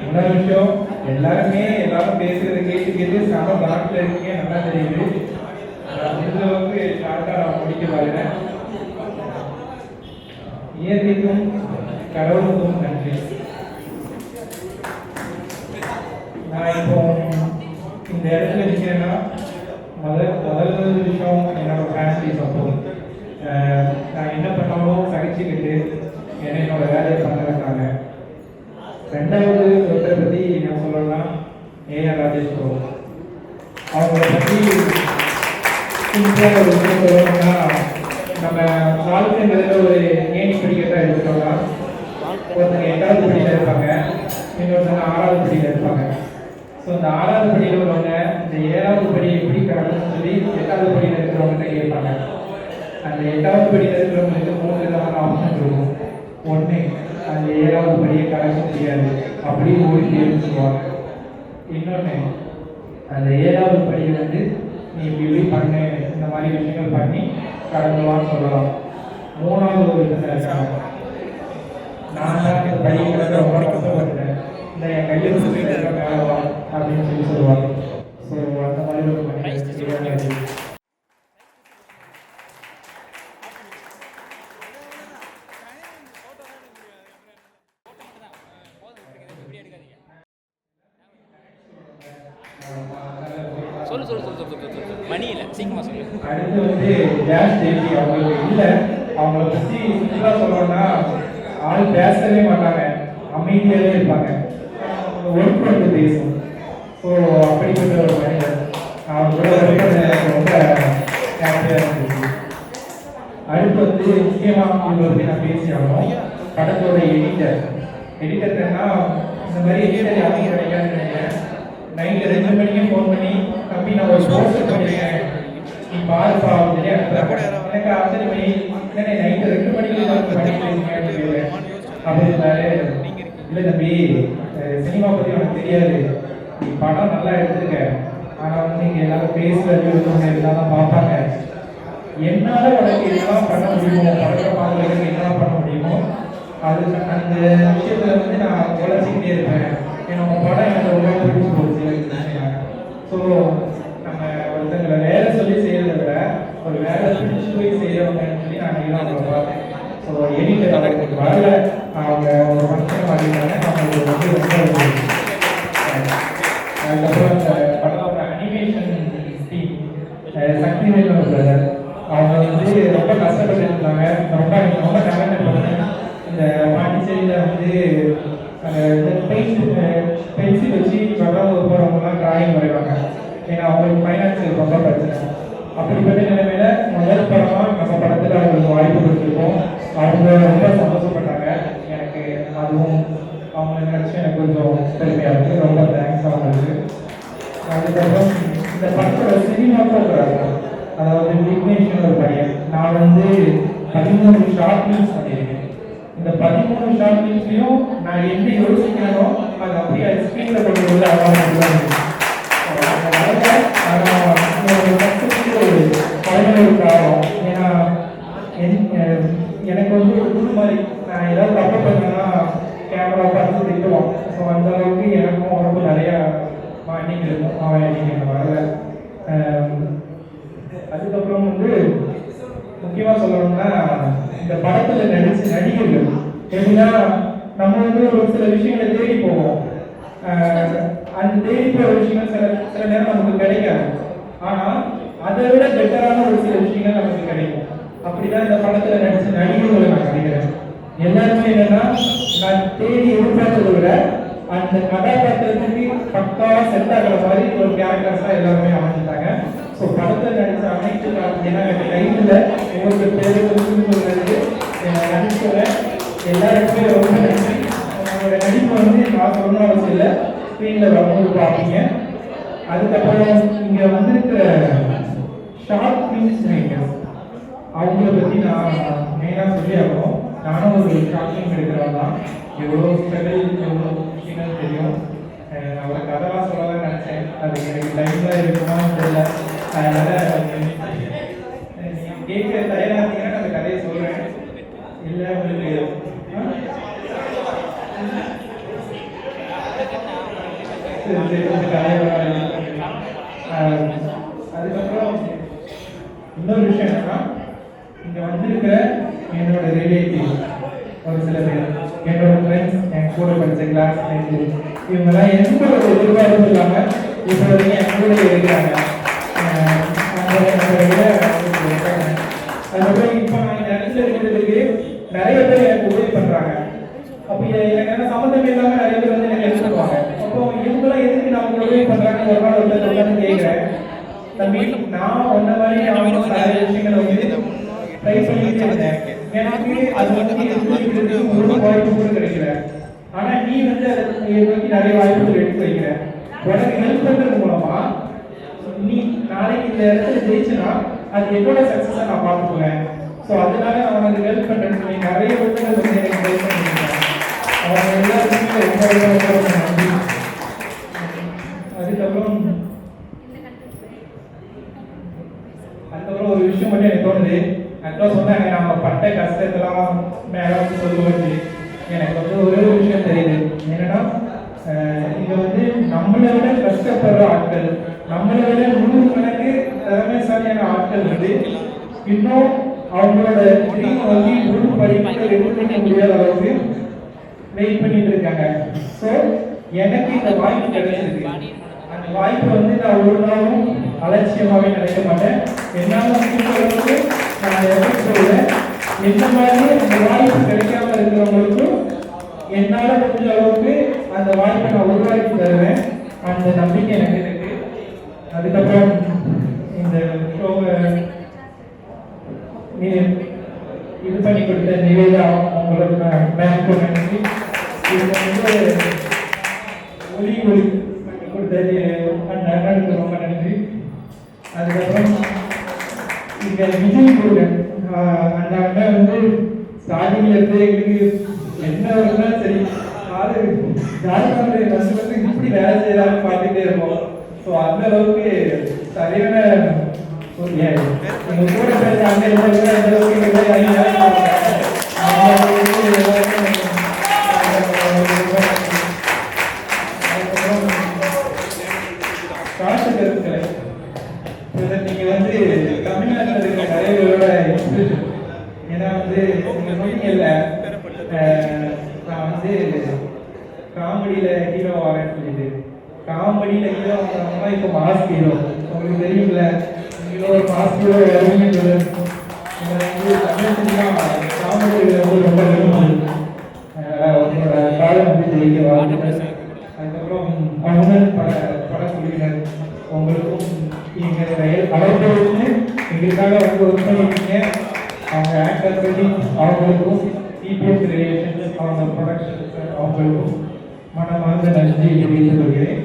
இன்னொரு விஷயம், எல்லாரும் பேசுறதை கேட்டு செம நாட்டில் இருக்கீங்க, நல்லா தெரியுது. முடிஞ்ச அளவுக்கு ஷார்ட்டாக நான் முடிக்க பாருங்க. இயற்கைக்கும் கடவுளுக்கும் நன்றி. நான் இப்போ இந்த இடத்துல நிற்கிறேன்னா முதல் விஷயம் என்னோட ஃபேமிலி சப்போர்ட். நான் என்ன பண்ணாலும் சகிச்சுக்கிட்டு என்னோட வேலையை பண்ண வைக்காங்க. ரெண்டாவது ஒருத்தரை பற்றி நான் சொல்லணும்னா ஏஆர் ராஜேஷ் ப்ரோ. அவங்கள பற்றி சிம்பிளாக ஒரு விஷயம் சொல்லணும்னா, நம்ம வாழ்க்கைங்கிறதுல ஒரு ஏணி படிக்கட்டாக எடுத்துட்டோம்னா, ஒருத்தங்க 8வது படியில் இருப்பாங்க, இன்னொருத்தங்க 6வது படியில் இருப்பாங்க. ஸோ இந்த 6வது படியில் உள்ளவங்க இந்த 7வது படியை எப்படி கடக்கணும்னு சொல்லி 8வது படியில் இருக்கிறவங்ககிட்ட கேட்பாங்க. அந்த 8வது படியில் இருக்கிறவங்களுக்கு 3 விதமான ஆப்ஷன் இருக்கும். ஒன்று, அந்த 7வது படியை கடக்க முடியாது, அப்படின்னு ஓடி தேர்வு சொல்லுவாங்க. இன்னொன்று, அந்த 7வது படியை நீ இப்படி பண்ணு, இந்த மாதிரி விஷயங்கள் பண்ணி கடந்தவான்னு சொல்லலாம். 3வது ஒரு விதத்தில் இருக்காங்க, நான் தான் இந்த படியை கடக்க ரொம்ப கஷ்டப்பட்டேன், இந்த என் கையில் வேலைவா அப்படின்னு சொல்லி சொல்லுவாங்க. ஸோ அந்த மாதிரி ஒரு மணி இல்லை, சீக்கிரமா சொல்லு. அடுத்து கேஸ் தேவி அவங்களுக்கு இல்லை. அவங்கள பற்றி சிம்பிளாக சொல்லணும்னா, ஆள் பேசவே மாட்டாங்க, அமைதியாகவே இருப்பாங்க, ஒர்க் பண்ணி பேசும். ஸோ அப்படிப்பட்ட ஒரு மனிதர். அவங்களோட ரொம்ப ஹாப்பியாக இருந்துச்சு. அடுத்து முக்கியமாக அவங்களை பற்றி நான் பேசியாகணும். படத்தோட எடிட்டர்னா இந்த மாதிரி எடிட்டர் யாரும் கிடைக்காதுன்னு நினைக்கிறேன். நைட்டு 2 மணிக்கு ஃபோன் பண்ணி, தம்பி நான் ஒரு போஸ்டர் பண்ணியிருக்கேன், நீ பாருப்பா அப்படின்னு எனக்கு ஆச்சரியமணி, இல்லை நைட்டு 2 மணிக்கு பண்ணிட்டு அப்படின்னாரு. இல்லை தம்பி, சினிமா பற்றி உனக்கு தெரியாது, நீ படம் நல்லா எடுத்துருக்க, ஆனால் இங்கே எல்லாரும் பேசுறது இதெல்லாம் தான் பார்ப்பாங்க. என்னால் உனக்கு இதெல்லாம் பண்ண முடியுமோ, படத்தை பார்க்கறதுக்கு என்னெல்லாம் பண்ண முடியுமோ அது அந்த விஷயத்தில் நான் உழைச்சிக்கிட்டே இருப்பேன். என்னோட படம் எனக்கு ரொம்ப பிடிச்சி போச்சு. ஸோ நம்ம ஒருத்தங்களை வேலை சொல்லி செய்கிறத விட ஒரு வேலை பிடிச்சி போய் செய்கிறவங்கன்னு சொல்லி நான் அவங்களை பார்த்தேன். ஸோ எடிட்டர் அவங்களுக்கு வரல, அவங்க ஒரு ஃபங்க்ஷன் வாங்கிட்டாங்க, அவங்களுக்கு ரொம்ப அதுக்கப்புறம் இந்த படத்தோட அனிமேஷன் டீம் சக்திவேல் பிரதர், அவங்க ரொம்ப கஷ்டப்பட்டு இருந்தாங்க. ரொம்ப டேலண்ட் பண்ணி இந்த பாண்டிச்சேரியில் பென்சில் வச்சு போகிறவங்கலாம் டிராயிங் வரைவாங்க. ஏன்னா அவங்களுக்கு ஃபைனான்சியல் ரொம்ப பிரச்சனை. அப்படிப்பட்ட நிலைமையில முதல் படமாக நம்ம படத்தில் அவங்களுக்கு வாய்ப்பு கொடுத்துருக்கோம். அவங்க ரொம்ப சந்தோஷப்பட்டாங்க. எனக்கு அதுவும் அவங்க நினச்சி எனக்கு கொஞ்சம் பெருமையாக இருக்குது. ரொம்ப தேங்க்ஸ் அவங்களுக்கு. அதுக்கப்புறம் இந்த படத்தோட சினிமாட்டோகிராஃபர், அதாவது விக்னேஷன் ஒரு பையன், நான் 13 ஷார்ட் ஃபிலிம்ஸ் பண்ணியிருக்கேன். இந்த 13 ஷார்ட் ஃபிலிம்ஸ்லையும் நான் என்ன யோசிக்கிறேனோ அது அப்படியே ஸ்க்ரீனில் கொண்டு வந்து அவார்டு ஒரு காரணம். ஏன்னா எனக்கு ஒரு குழு மாதிரி, நான் ஏதாவது தப்பு பண்ணேன்னா கேமரா பார்த்து திட்டுவோம். ஸோ அந்த அளவுக்கு எனக்கும் உடம்பு நிறையா மாட்டிங் இருக்கும். அவன் நீங்கள் வரல. அதுக்கப்புறம் முக்கியமாக சொல்லணும்னா, இந்த படத்தில் நடிச்ச நடிகர்கள் எப்படின்னா, நம்ம ஒரு சில விஷயங்களை தேடி போவோம். அந்த தேடி போகிற விஷயங்கள் சில நேரம் நமக்கு கிடைக்காது. ஆனால் அதை விட பெட்டரான ஒரு சில விஷயங்கள் நமக்கு கிடைக்கும். அப்படிதான் இந்த படத்தில் நடிச்ச நடிகர்களை நான் நினைக்கிறேன். எல்லாருமே என்னன்னா, நான் தேடி எதிர்பார்த்ததை விட அந்த கதாபாத்திரத்துக்கு பக்காவாக செட் ஆகிற மாதிரி ஒரு கேரக்டர்ஸாக எல்லாருமே அமைஞ்சிட்டாங்க. ஸோ படத்தில் நடித்த அனைத்து ஏன்னா டைமில் ஒவ்வொரு பேருக்கு சொல்றது நடிச்சவங்க எல்லாருக்குமே ரொம்ப நன்றி. அவங்களோட நடிப்பு நான் சொன்ன அவசியம் இல்லை, ஸ்க்ரீனில் வரும்போது பார்ப்பீங்க. அதுக்கப்புறம் இங்கே வந்திருக்கிற ஷார்ட் ஃபிலிம்ஸ் மேக்கர்ஸ், அவங்கள பற்றி நான் மெயினாக சொல்லி ஆகணும். நானும் ஒரு ஷார்ட் ஃபிலிம் எடுக்கிறவங்க தான். எவ்வளோ ஸ்ட்ரகிள், எவ்வளோ விஷயங்கள் தெரியும். நான் ஒரு கதைலாம் சொல்லலாம் நினச்சேன், அது எனக்கு டைமில் இருக்குமான்னு தெரியல. அதனால் நீங்கள் கேட்க தயாராக இருந்தீங்கன்னா அந்த கதையை சொல்கிறேன். இல்லை உங்களுக்கு அதுக்கப்புறம் இன்னொரு விஷயம் என்னன்னா, இங்க வந்திருக்கிற என்னோட ரிலேட்டிவ் ஒரு சில பேர், என்னோட ஃப்ரெண்ட்ஸ், என் கூட படித்த கிளாஸ்மேட், இவங்கெல்லாம் எந்த ஒரு எதிர்பார்ப்பும் இல்லாம இப்போ வரைக்கும் என் கூட இருக்கிறாங்க. அதுக்கப்புறம் இப்போ நான் இந்த இடத்துல இருக்கிறதுக்கு நிறைய பேர் எனக்கு உதவி பண்றாங்க. அப்போ எனக்கு என்ன சம்மந்தம் இல்லாம நிறைய பேர் வந்து எனக்கு ஹெல்ப் பண்ணுவாங்க. அப்போ இவங்கெல்லாம் எதுக்கு நான் உங்களுக்கு உதவி பண்றாங்க ஒரு நாள் ஒருத்தர் கேட்கிறேன். தம்பி, நான் ஒன்ன மாதிரி அவங்க நிறைய விஷயங்களை வந்து ட்ரை பண்ணிட்டே இருந்தேன். எனக்கு அது வந்து ஒரு வாய்ப்பு கூட கிடைக்கல. ஆனா நீ வந்து அதை நோக்கி நிறைய வாய்ப்புகள் எடுத்து வைக்கிற. உனக்கு ஹெல்ப் பண்றது மூலமா நீ நாளைக்கு இந்த இடத்துல ஜெயிச்சுனா அது என்னோட சக்சஸை நான் பார்த்துக்குவேன். ஸோ அதனால நான் உனக்கு ஹெல்ப் பண்றேன்னு சொல்லி நிறைய விஷயங்கள் வந்து எனக்கு ஹெல்ப் பண்ணிருக்கேன். அவங்க எல்லாருக்குமே ரொம்ப நன்றி. அதுக்கப்புறம் ஒரு விஷயம் மட்டும் எனக்கு தோணுது. அக்கா சொன்னாங்க நம்ம பட்ட கஷ்டத்தெல்லாம் மேல வந்து சொல்லுவது. எனக்கு வந்து ஒரே ஒரு விஷயம் தெரியுது. என்னன்னா, இங்க வந்து நம்மளை விட கஷ்டப்படுற ஆட்கள், நம்மளை விட 100 கணக்கு திறமைசாலியான ஆட்கள் வந்து இன்னும் அவங்களோட ட்ரீமை வந்து ஒரு படிப்பு எடுத்துக்க முடியாத அளவுக்கு வெயிட் பண்ணிட்டு இருக்காங்க. ஸோ எனக்கு இந்த வாய்ப்பு கிடைச்சிருக்கு. அந்த வாய்ப்பு வந்து நான் ஒரு நாளும் அலட்சியமாகவே நினைக்க மாட்டேன். என்னால் அளவுக்கு நான் எப்படி சொல்றேன், என்ன மாதிரி அந்த வாய்ப்பு கிடைக்காம இருக்கிறவங்களுக்கும் என்னால் முடிஞ்ச அளவுக்கு அந்த வாய்ப்பை நான் உருவாக்கி தருவேன். அந்த நம்பிக்கை எனக்கு இருக்கு. அதுக்கப்புறம் இந்த ஷோவை இது பண்ணி கொடுத்த நிவேதா அவங்களுக்கு பேங்க் நன்றி. இது வந்து ஒளி பண்ணி கொடுத்தது அந்த அண்ணனுக்கு ரொம்ப நன்றி. அதுக்கப்புறம் இங்க விஜய் முருகன் அந்த அண்ணன் வந்து ஸ்டார்டிங்ல இருந்து எங்களுக்கு என்ன வருதுன்னா சரி, அது ஜாலியாக வந்து இப்படி வேலை செய்யலாம்னு பார்த்துட்டே இருப்போம். ஸோ அந்த அளவுக்கு சரியான ஒரு எங்க கூட பேச அந்த அளவுக்கு காசு கருத்துக்களை நீங்க வந்து தமிழ்நாட்டில் இருக்கிற நிறைய பேரோட இன்ஸ்பிரேஷன். ஏன்னா வந்து நீங்க சொன்னீங்கல்ல, நான் வந்து காமெடியில ஹீரோ ஆகிறேன்னு சொல்லிட்டு, காமெடியில ஹீரோ ஆகிறவங்க இப்போ மாஸ் ஹீரோ. உங்களுக்கு தெரியும்ல, நீங்களும் ஒரு மாஸ் ஹீரோ வருவீங்கன்றது. வந்து தமிழ் சினிமா காமெடியில் வந்து ரொம்ப விரும்புது. உங்களோட காலம் வந்து ஜெயிக்க வாழ்த்துக்கள். அதுக்கப்புறம் அண்ணன் படக்குழுவினர் உங்களுக்கும் எங்களுடைய அழைப்பதற்கு எங்களுக்காக வந்து ஒர்க் பண்ணியிருக்கீங்க. அவங்க ஆக்டர் பண்ணி அவங்களுக்கும் டிபிஎஸ் ரிலேஷன்ஸ் அவங்க ப்ரொடக்ஷன்ஸ் அவங்களுக்கும் மனமார்ந்த நன்றி தெரிவித்துக் கொள்கிறேன்.